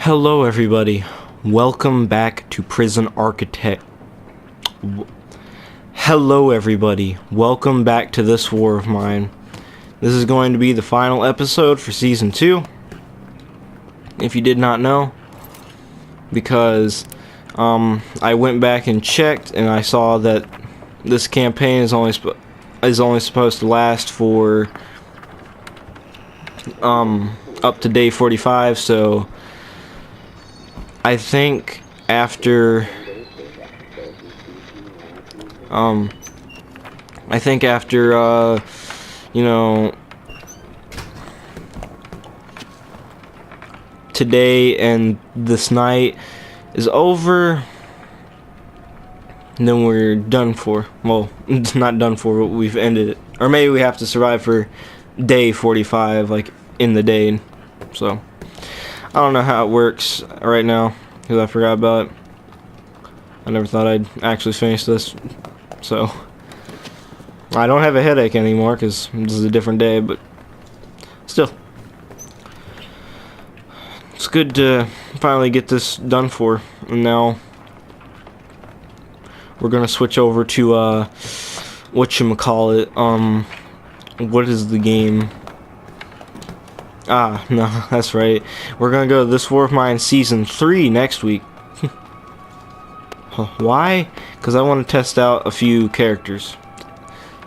Hello everybody, welcome back to Prison Architect. Hello everybody, welcome back to this war of mine. This is going to be the final episode for Season 2, if you did not know, because I went back and checked and I saw that this campaign is only supposed to last for up to day 45, so I think after you know, today and this night is over, then we're done for. Well, it's not done for, but we've ended it. Or maybe we have to survive for day 45, like in the day. So I don't know how it works right now, because I forgot about it. I never thought I'd actually finish this, so I don't have a headache anymore, because this is a different day, but still. It's good to finally get this done for, and now we're gonna switch over to, whatchamacallit, what is the game? Ah, no, that's right. We're gonna go to This War of Mine Season 3 next week. Why? Because I want to test out a few characters.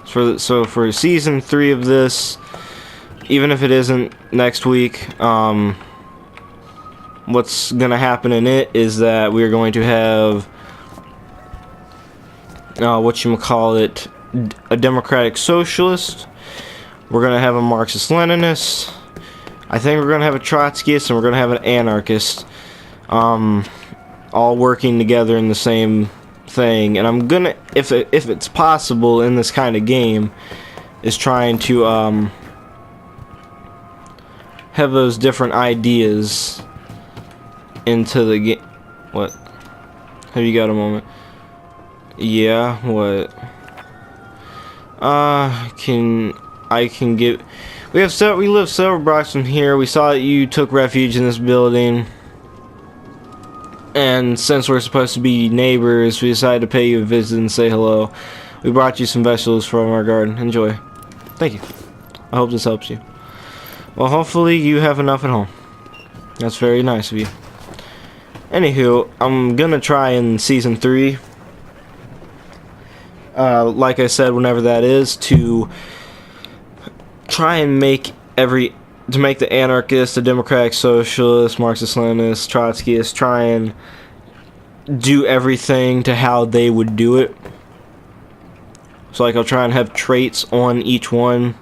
So for Season 3 of this, even if it isn't next week, what's gonna happen in it is that we're going to have, whatchamacallit, a democratic socialist. We're gonna have a Marxist-Leninist. I think we're gonna have a Trotskyist, and we're gonna have an anarchist, all working together in the same thing. And I'm gonna, if it's possible in this kind of game, is trying to have those different ideas into the game. What? Have you got a moment? Yeah. What? I can give. We live several blocks from here. We saw that you took refuge in this building, and since we're supposed to be neighbors, we decided to pay you a visit and say hello. We brought you some vegetables from our garden. Enjoy. Thank you. I hope this helps you. Well, hopefully you have enough at home. That's very nice of you. Anywho, I'm gonna try in Season 3, like I said, whenever that is, to try and make the anarchist, the democratic socialist, Marxist-Leninist, Trotskyist, try and do everything to how they would do it. So like I'll try and have traits on each one,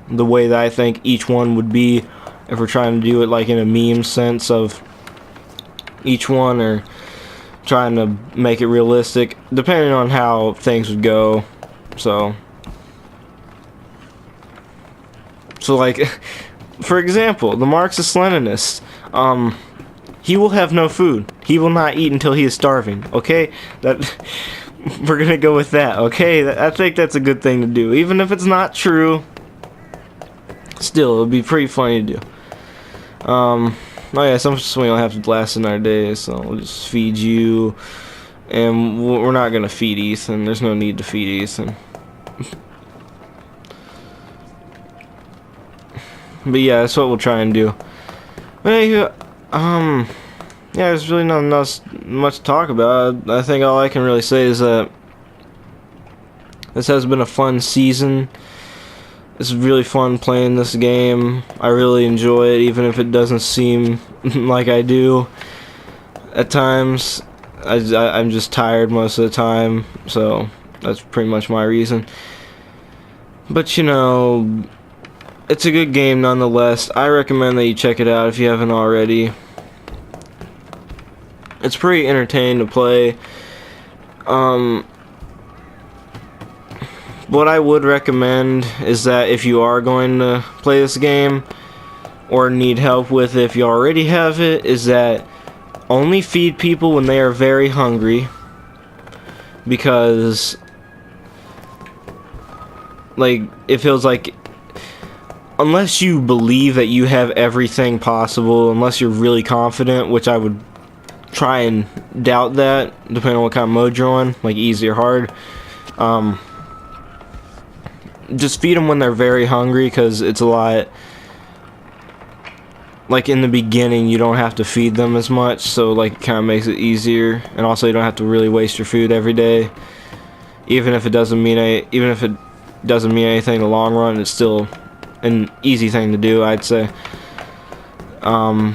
the way that I think each one would be if we're trying to do it like in a meme sense of each one, or trying to make it realistic, depending on how things would go. So like, for example, the Marxist-Leninist, he will have no food. He will not eat until he is starving, okay? We're gonna go with that, okay? I think that's a good thing to do. Even if it's not true, still, it would be pretty funny to do. Oh yeah, some we don't have to last in our days, so we'll just feed you. And we're not gonna feed Ethan. There's no need to feed Ethan. But yeah, that's what we'll try and do. But anyway, yeah, there's really not much to talk about. I think all I can really say is that this has been a fun season. It's really fun playing this game. I really enjoy it, even if it doesn't seem like I do at times. I'm just tired most of the time, so that's pretty much my reason. But you know, it's a good game nonetheless. I recommend that you check it out if you haven't already. It's pretty entertaining to play. What I would recommend is that if you are going to play this game, or need help with it if you already have it, is that only feed people when they are very hungry, because like it feels like unless you believe that you have everything possible, unless you're really confident, which I would try and doubt that, depending on what kind of mode you're on, like easy or hard. Just feed them when they're very hungry, because it's a lot. Like in the beginning, you don't have to feed them as much, so like it kind of makes it easier, and also you don't have to really waste your food every day. Even if it doesn't mean anything in the long run, it's still an easy thing to do, I'd say. So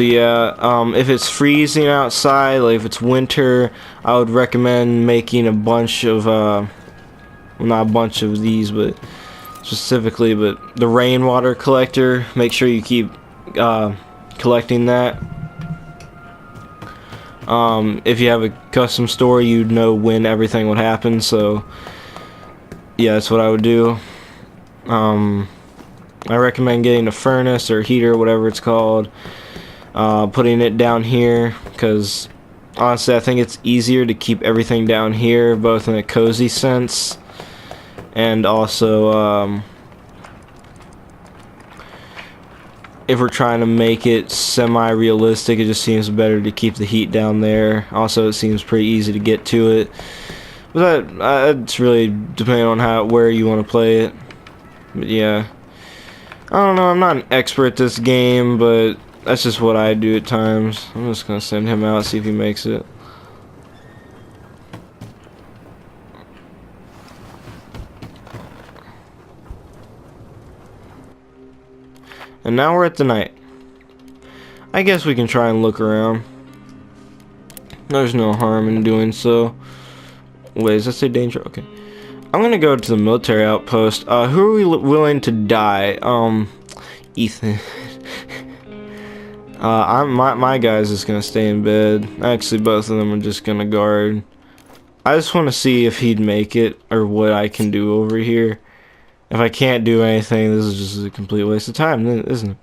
yeah, if it's freezing outside, like if it's winter, I would recommend making a bunch of, well, not a bunch of these, but specifically, but the rainwater collector. Make sure you keep collecting that. If you have a custom store, you'd know when everything would happen, so yeah, that's what I would do. I recommend getting a furnace or heater, whatever it's called, putting it down here, because honestly I think it's easier to keep everything down here, both in a cozy sense and also if we're trying to make it semi-realistic, it just seems better to keep the heat down there. Also, it seems pretty easy to get to it, but it's really depending on where you want to play it. But yeah, I don't know, I'm not an expert at this game, but that's just what I do at times. I'm just gonna send him out, see if he makes it. And now we're at the night. I guess we can try and look around. There's no harm in doing so. Wait, does that say danger? Okay. I'm gonna go to the military outpost. Who are we willing to die? Ethan. My guy's just gonna stay in bed. Actually, both of them are just gonna guard. I just want to see if he'd make it, or what I can do over here. If I can't do anything, this is just a complete waste of time, isn't it?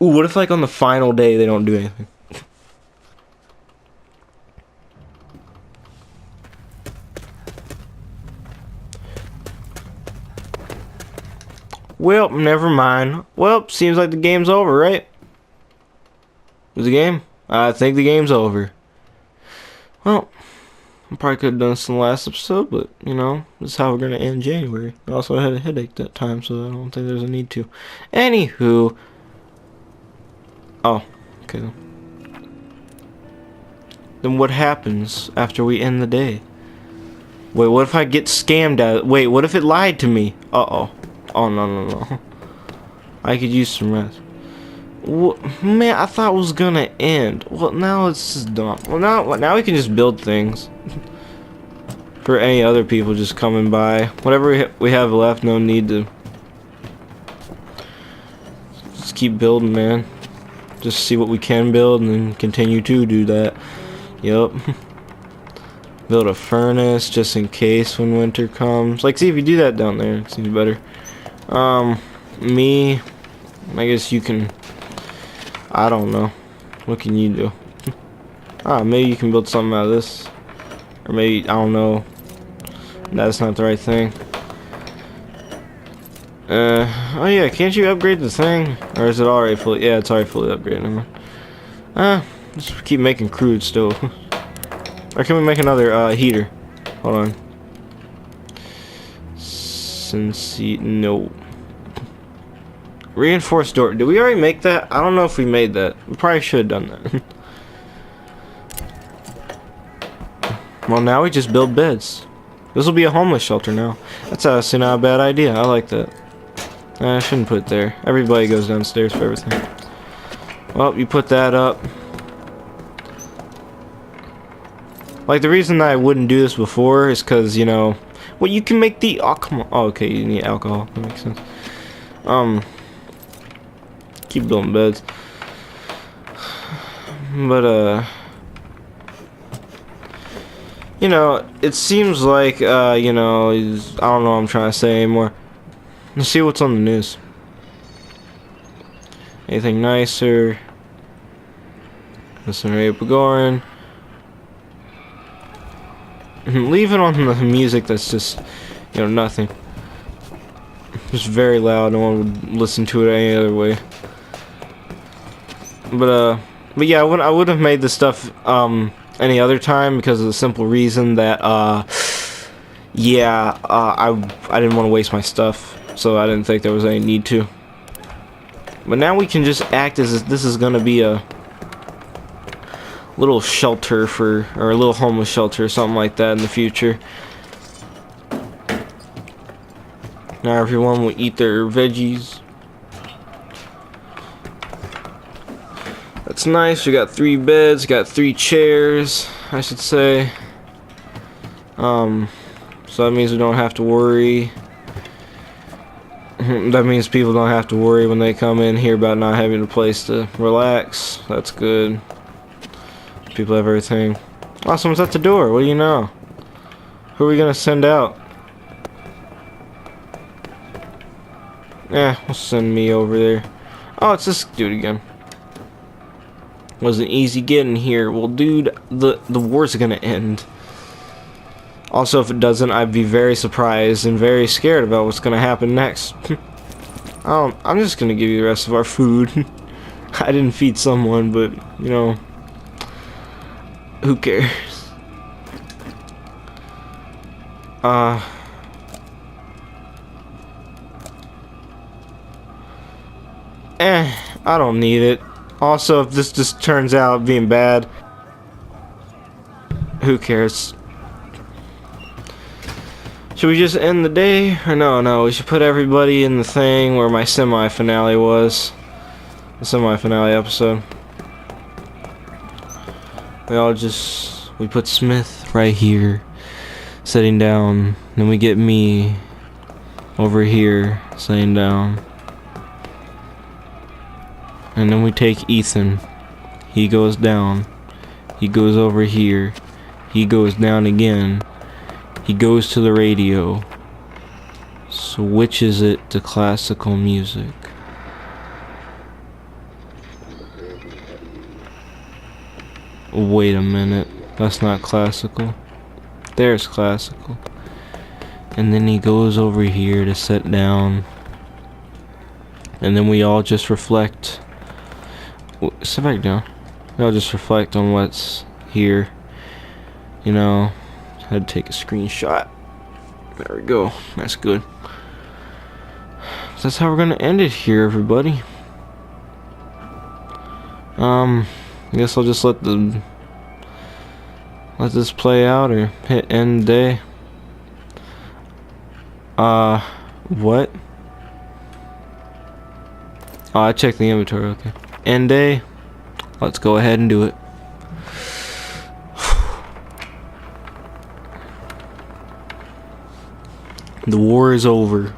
Ooh, what if like on the final day they don't do anything? Well, never mind. Well, seems like the game's over, right? Was the game? I think the game's over. Well, I probably could have done this in the last episode, but, you know, this is how we're going to end January. I also had a headache that time, so I don't think there's a need to. Anywho. Oh, okay. Then what happens after we end the day? Wait, what if I get scammed out? Wait, what if it lied to me? Uh-oh. Oh, no. I could use some rest. Man, I thought it was gonna end. Well, now it's just dumb. Well, now we can just build things for any other people just coming by. Whatever we have left, no need to just keep building, man. Just see what we can build and then continue to do that. Yup. Build a furnace just in case when winter comes. Like, see if you do that down there, it seems better. Me, I guess you can. I don't know. What can you do? Maybe you can build something out of this. Or maybe, I don't know. That's not the right thing. Oh yeah, can't you upgrade the thing? Or is it already fully? Yeah, it's already fully upgraded. Never mind. Just keep making crude still. Or can we make another, heater? Hold on. No. Reinforced door. Did we already make that? I don't know if we made that. We probably should have done that. Well, now we just build beds. This will be a homeless shelter now. That's honestly not a bad idea. I like that. I shouldn't put it there. Everybody goes downstairs for everything. Well, you put that up. Like, the reason that I wouldn't do this before is because, you know... Well, you can make the... Oh, come on. Oh, okay, you need alcohol. That makes sense. Keep building beds. But, you know, it seems like, you know, I don't know what I'm trying to say anymore. Let's see what's on the news. Anything nicer? Listen to Pagoran. Leave it on the music that's just, you know, nothing. Just very loud. No one would listen to it any other way. But yeah, I wouldn't have made this stuff any other time because of the simple reason that yeah, I didn't want to waste my stuff, so I didn't think there was any need to. But now we can just act as if this is gonna be a little shelter for, or a little homeless shelter or something like that in the future. Now everyone will eat their veggies. That's nice. We got 3 beds, got 3 chairs, I should say. So that means we don't have to worry. That means people don't have to worry when they come in here about not having a place to relax. That's good. People have everything. Oh, someone's at the door. What do you know? Who are we gonna send out? We'll send me over there. Oh, it's this dude again. Wasn't easy getting here. Well, dude, the war's gonna end. Also, if it doesn't, I'd be very surprised and very scared about what's gonna happen next. I'm just gonna give you the rest of our food. I didn't feed someone, but you know, who cares? I don't need it. Also, if this just turns out being bad, who cares? Should we just end the day? Or no, we should put everybody in the thing where my semi-finale was. The semi-finale episode. We put Smith right here, sitting down. Then we get me over here, sitting down. And then we take Ethan. He goes down. He goes over here. He goes down again. He goes to the radio. Switches it to classical music. Wait a minute. That's not classical. There's classical. And then he goes over here to sit down. And then we all just reflect. Sit back down. We all just reflect on what's here. You know, had to take a screenshot. There we go. That's good. So that's how we're gonna end it here, everybody. I guess I'll just let this play out or hit end day. What? Oh, I checked the inventory. Okay. End day. Let's go ahead and do it. The war is over.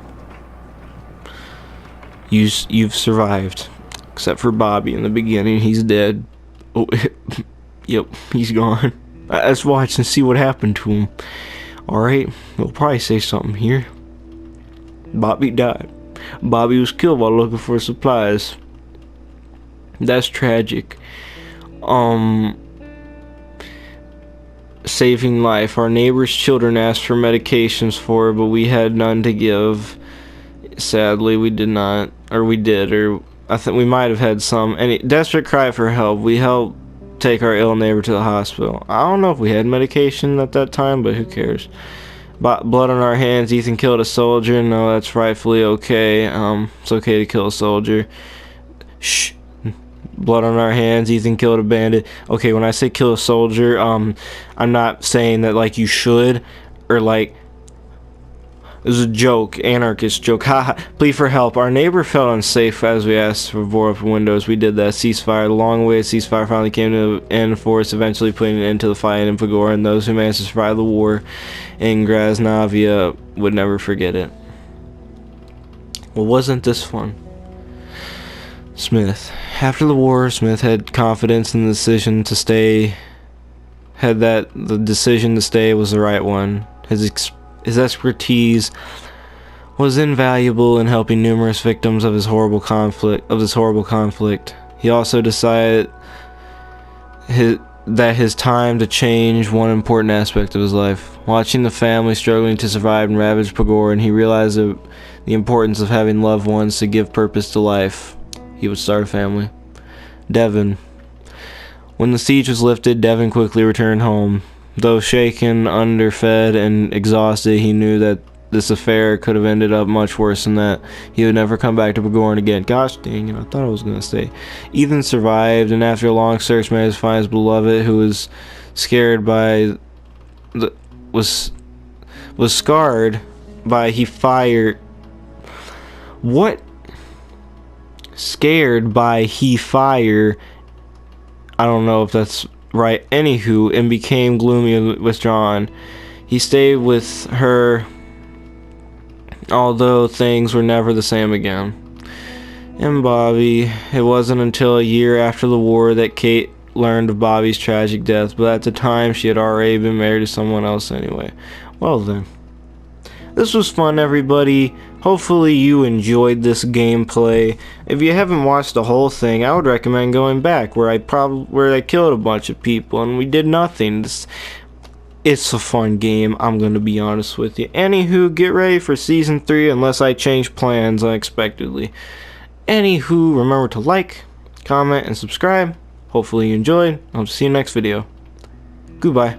You've survived, except for Bobby in the beginning. He's dead. Oh, yep, he's gone. Let's watch and see what happened to him. All right, we'll probably say something here. Bobby died. Bobby was killed while looking for supplies. That's tragic. Saving life. Our neighbor's children asked for medications for her, but we had none to give. Sadly, we did not, or we did, or I think we might have had some. Any desperate cry for help. We helped take our ill neighbor to the hospital. I don't know if we had medication at that time, but who cares? Blood on our hands. Ethan killed a soldier. No, that's rightfully okay. It's okay to kill a soldier. Shh. Blood on our hands. Ethan killed a bandit. Okay, when I say kill a soldier, I'm not saying that like you should, or like it was a joke, anarchist joke. Haha. Plea for help. Our neighbor felt unsafe as we asked for board up windows. We did that. Ceasefire. The long-awaited ceasefire finally came to an end for us, eventually putting an end to the fight in Pagora, and those who managed to survive the war in Grasnavia would never forget it. Well, wasn't this fun? Smith. After the war, Smith had confidence in the decision to stay. The decision to stay was the right one. His expertise was invaluable in helping numerous victims of this horrible conflict. He also decided that his time to change one important aspect of his life. Watching the family struggling to survive in ravaged Pagor, and he realized the importance of having loved ones to give purpose to life. He would start a family. Devon. When the siege was lifted, Devon quickly returned home. Though shaken, underfed, and exhausted, he knew that this affair could have ended up much worse than that. He would never come back to Pagorn again. Gosh dang it, I thought I was going to stay. Ethan survived, and after a long search managed to find his beloved, who was scared by was scarred by he fired. What? Scared by he fire. I don't know if that's right. Anywho, and became gloomy and withdrawn. He stayed with her, although things were never the same again. And Bobby, it wasn't until a year after the war that Kate learned of Bobby's tragic death, but at the time she had already been married to someone else anyway. Well then. This was fun, everybody. Hopefully you enjoyed this gameplay. If you haven't watched the whole thing, I would recommend going back where I killed a bunch of people and we did nothing. It's a fun game, I'm gonna be honest with you. Anywho, get ready for Season 3 unless I change plans unexpectedly. Anywho, remember to like, comment, and subscribe. Hopefully you enjoyed. I'll see you next video. Goodbye.